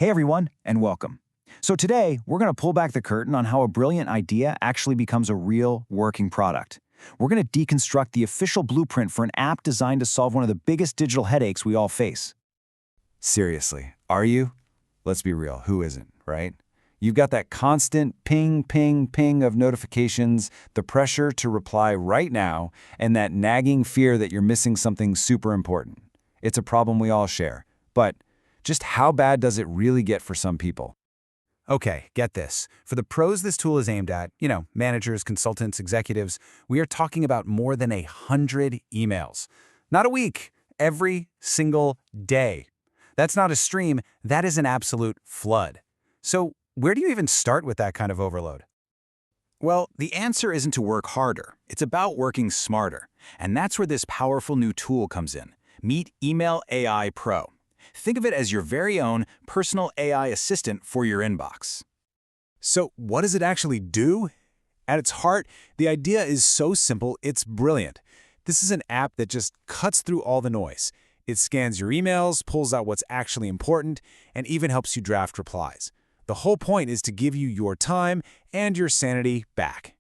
Hey everyone, and welcome. So today, we're going to pull back the curtain on how a brilliant idea actually becomes a real working product. We're going to deconstruct the official blueprint for an app designed to solve one of the biggest digital headaches we all face. Seriously, are you? Let's be real, who isn't, right? You've got that constant ping, ping, ping of notifications, the pressure to reply right now, and that nagging fear that you're missing something super important. It's a problem we all share. But just how bad does it really get for some people? Okay, get this. For the pros this tool is aimed at, managers, consultants, executives, we are talking about more than 100 emails. Not a week, every single day. That's not a stream, that is an absolute flood. So where do you even start with that kind of overload? Well, the answer isn't to work harder. It's about working smarter. And that's where this powerful new tool comes in. Meet Email AI Pro. Think of it as your very own personal AI assistant for your inbox. So what does it actually do? At its heart, the idea is so simple, it's brilliant. This is an app that just cuts through all the noise. It scans your emails, pulls out what's actually important, and even helps you draft replies. The whole point is to give you your time and your sanity back.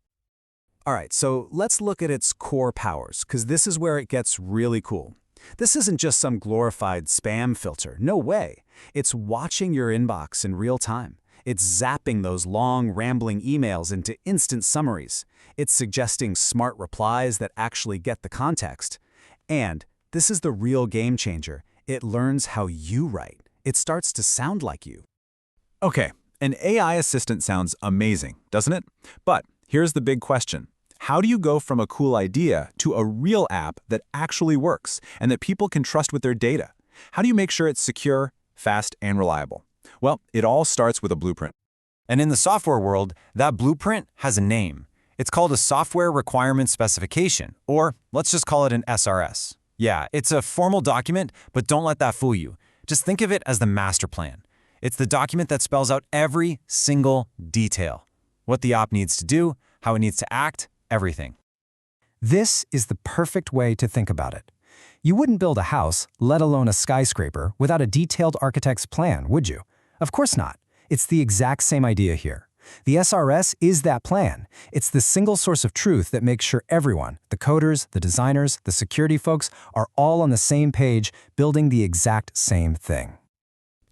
All right, so let's look at its core powers, because this is where it gets really cool. This isn't just some glorified spam filter. No way. It's watching your inbox in real time. It's zapping those long, rambling emails into instant summaries. It's suggesting smart replies that actually get the context. And this is the real game changer. It learns how you write. It starts to sound like you. Okay, an AI assistant sounds amazing, doesn't it? But here's the big question. How do you go from a cool idea to a real app that actually works and that people can trust with their data? How do you make sure it's secure, fast, and reliable? Well, it all starts with a blueprint. And in the software world, that blueprint has a name. It's called a Software Requirement Specification, or let's just call it an SRS. Yeah, it's a formal document, but don't let that fool you. Just think of it as the master plan. It's the document that spells out every single detail. What the app needs to do, how it needs to act, everything. This is the perfect way to think about it. You wouldn't build a house, let alone a skyscraper, without a detailed architect's plan, would you? Of course not. It's the exact same idea here. The SRS is that plan. It's the single source of truth that makes sure everyone, the coders, the designers, the security folks, are all on the same page, building the exact same thing.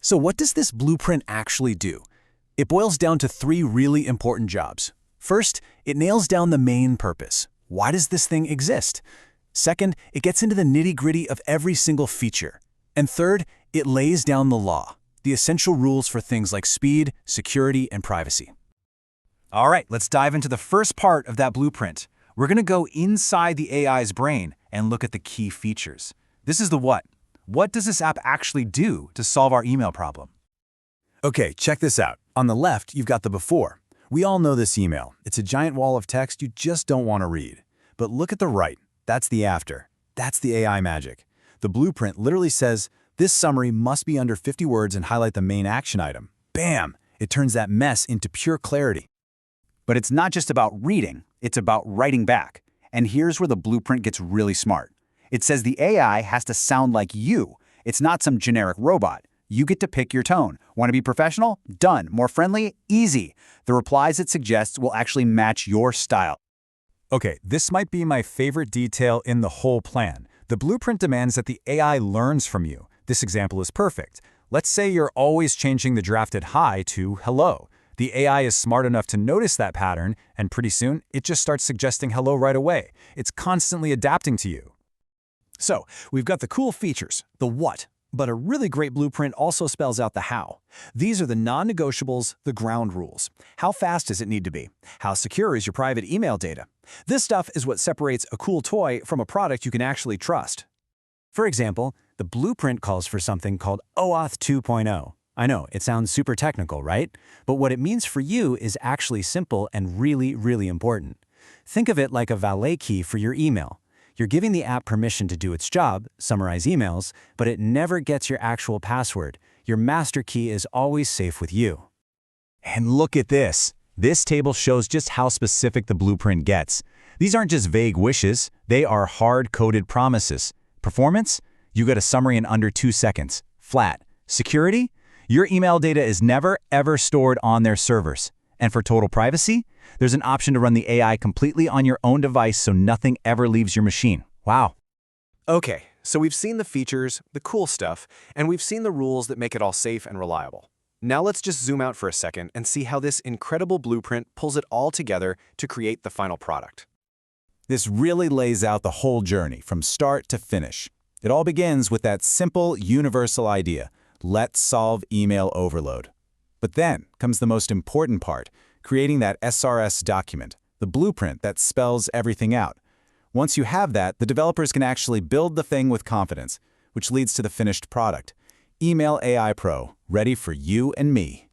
So what does this blueprint actually do? It boils down to 3 really important jobs. First, it nails down the main purpose. Why does this thing exist? Second, it gets into the nitty-gritty of every single feature. And third, it lays down the law, the essential rules for things like speed, security, and privacy. All right, let's dive into the first part of that blueprint. We're going to go inside the AI's brain and look at the key features. This is the what. What does this app actually do to solve our email problem? Okay, check this out. On the left, you've got the before. We all know this email. It's a giant wall of text you just don't want to read. But look at the right. That's the after. That's the AI magic. The blueprint literally says, this summary must be under 50 words and highlight the main action item. Bam! It turns that mess into pure clarity. But it's not just about reading, it's about writing back. And here's where the blueprint gets really smart. It says the AI has to sound like you. It's not some generic robot. You get to pick your tone. Want to be professional? Done. More friendly? Easy. The replies it suggests will actually match your style. Okay, this might be my favorite detail in the whole plan. The blueprint demands that the AI learns from you. This example is perfect. Let's say you're always changing the drafted hi to hello. The AI is smart enough to notice that pattern, and pretty soon, it just starts suggesting hello right away. It's constantly adapting to you. So, we've got the cool features, the what. But a really great blueprint also spells out the how. These are the non-negotiables, the ground rules. How fast does it need to be? How secure is your private email data? This stuff is what separates a cool toy from a product you can actually trust. For example, the blueprint calls for something called OAuth 2.0. I know, it sounds super technical, right? But what it means for you is actually simple and really, really important. Think of it like a valet key for your email. You're giving the app permission to do its job, summarize emails, but it never gets your actual password. Your master key is always safe with you. And look at this. This table shows just how specific the blueprint gets. These aren't just vague wishes, they are hard-coded promises. Performance? You get a summary in under 2 seconds. Flat. Security? Your email data is never, ever stored on their servers. And for total privacy, there's an option to run the AI completely on your own device so nothing ever leaves your machine. Wow. Okay, so we've seen the features, the cool stuff, and we've seen the rules that make it all safe and reliable. Now let's just zoom out for a second and see how this incredible blueprint pulls it all together to create the final product. This really lays out the whole journey from start to finish. It all begins with that simple, universal idea: let's solve email overload. But then comes the most important part, creating that SRS document, the blueprint that spells everything out. Once you have that, the developers can actually build the thing with confidence, which leads to the finished product. Email AI Pro, ready for you and me.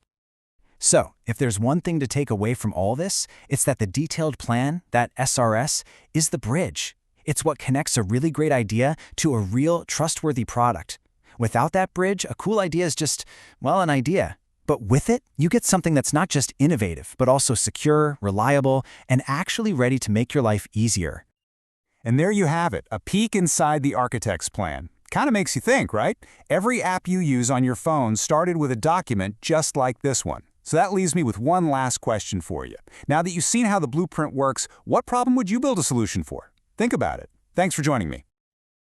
So, if there's one thing to take away from all this, it's that the detailed plan, that SRS, is the bridge. It's what connects a really great idea to a real, trustworthy product. Without that bridge, a cool idea is just, well, an idea. But with it, you get something that's not just innovative, but also secure, reliable, and actually ready to make your life easier. And there you have it, a peek inside the architect's plan. Kind of makes you think, right? Every app you use on your phone started with a document just like this one. So that leaves me with one last question for you. Now that you've seen how the blueprint works, what problem would you build a solution for? Think about it. Thanks for joining me.